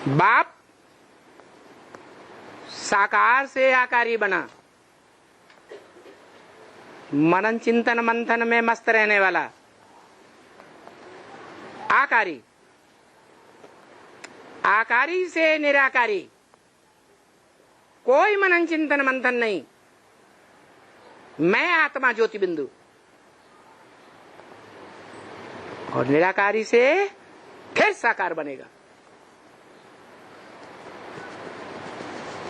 बाप साकार से आकारी बना, मनन चिंतन मंथन में मस्त रहने वाला आकारी, आकारी से निराकारी, कोई मनन चिंतन मंथन नहीं, मैं आत्मा ज्योति बिंदु। और निराकारी से फिर साकार बनेगा।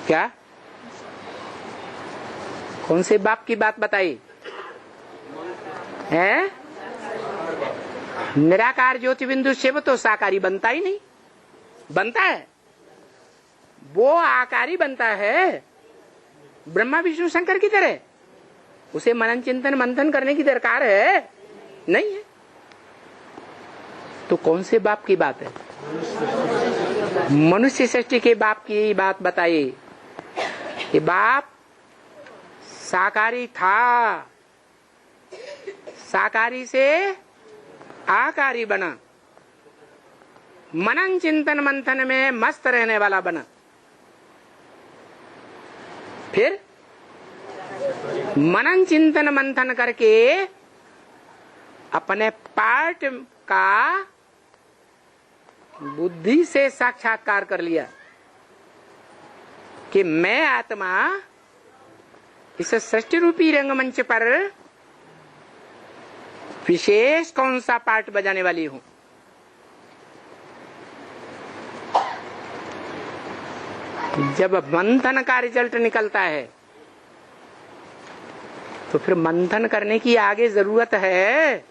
क्या? कौन से बाप की बात बताई है? निराकार ज्योति बिंदु शिव तो साकारी बनता ही नहीं। बनता है वो आकारी बनता है ब्रह्मा विष्णु शंकर की तरह। उसे मनन चिंतन मंथन करने की दरकार है नहीं है। तो कौन से बाप की बात है? मनुष्य सृष्टि के बाप की बात बताई कि बाप साकारी था, साकारी से आकारी बना, मनन चिंतन मंथन में मस्त रहने वाला बना, फिर मनन चिंतन मंथन करके अपने पार्ट का बुद्धि से साक्षात्कार कर लिया कि मैं आत्मा इस सृष्टि रूपी रंगमंच पर विशेष कौन सा पार्ट बजाने वाली हूं। जब मंथन का रिजल्ट निकलता है तो फिर मंथन करने की आगे जरूरत है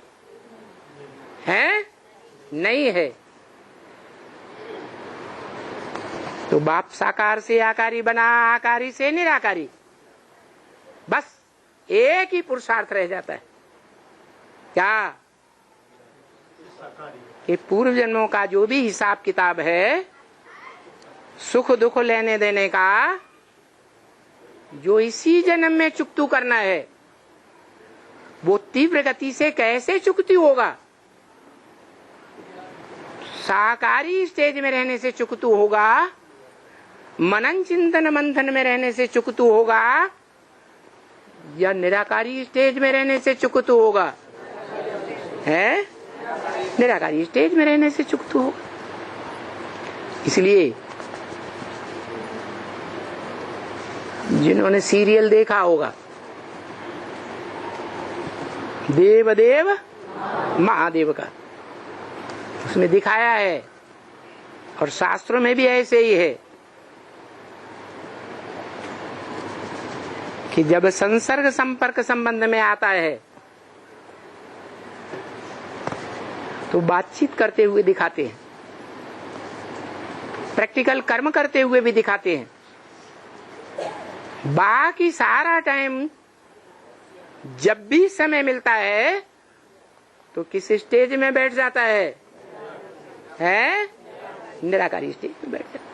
नहीं है। तो बाप साकार से आकारी बना, आकारी से निराकारी, बस एक ही पुरुषार्थ रह जाता है। क्या? कि पूर्व जन्मों का जो भी हिसाब किताब है, सुख दुख लेने देने का, जो इसी जन्म में चुकतू करना है, वो तीव्र गति से कैसे चुकती होगा? साकारी स्टेज में रहने से चुकतू होगा, मनन चिंतन मंथन में रहने से चुकतू होगा, या निराकारी स्टेज में रहने से चुकतू होगा? है निराकारी स्टेज में रहने से चुकतू होगा। इसलिए जिन्होंने सीरियल देखा होगा देवदेव महादेव का, उसमें दिखाया है और शास्त्रों में भी ऐसे ही है कि जब संसर्ग संपर्क संबंध में आता है तो बातचीत करते हुए दिखाते हैं, प्रैक्टिकल कर्म करते हुए भी दिखाते हैं। बाकी सारा टाइम जब भी समय मिलता है तो किस स्टेज में बैठ जाता है? निराकारी स्टेज में बैठ जाता है।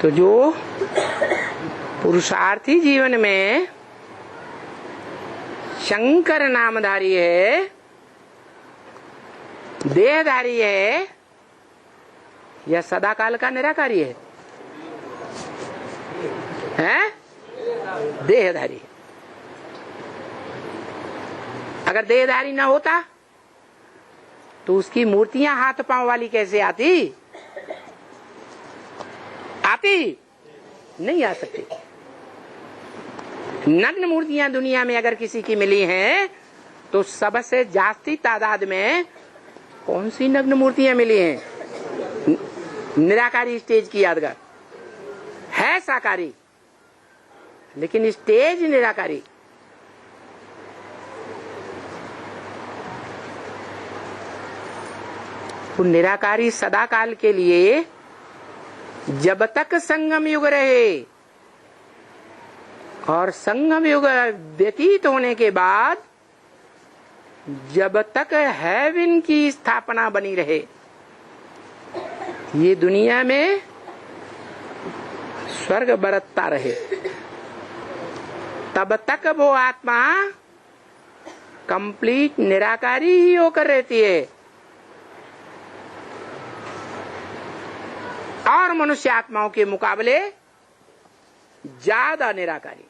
तो जो पुरुषार्थी जीवन में शंकर नामधारी है, देहधारी है, या सदाकाल का निराकारी है? देहधारी है। अगर देहधारी ना होता तो उसकी मूर्तियां हाथ पांव वाली कैसे आती? नहीं आ सकती। नग्न मूर्तियां दुनिया में अगर किसी की मिली हैं तो सबसे जास्ती तादाद में कौन सी नग्न मूर्तियां मिली हैं? निराकारी स्टेज की यादगार है, साकारी लेकिन स्टेज निराकारी। तो निराकारी सदाकाल के लिए जब तक संगम युग रहे और संगम युग व्यतीत होने के बाद जब तक हेवन की स्थापना बनी रहे, ये दुनिया में स्वर्ग बरतता रहे, तब तक वो आत्मा कंप्लीट निराकारी ही होकर रहती है। और मनुष्य आत्माओं के मुकाबले ज्यादा निराकारी।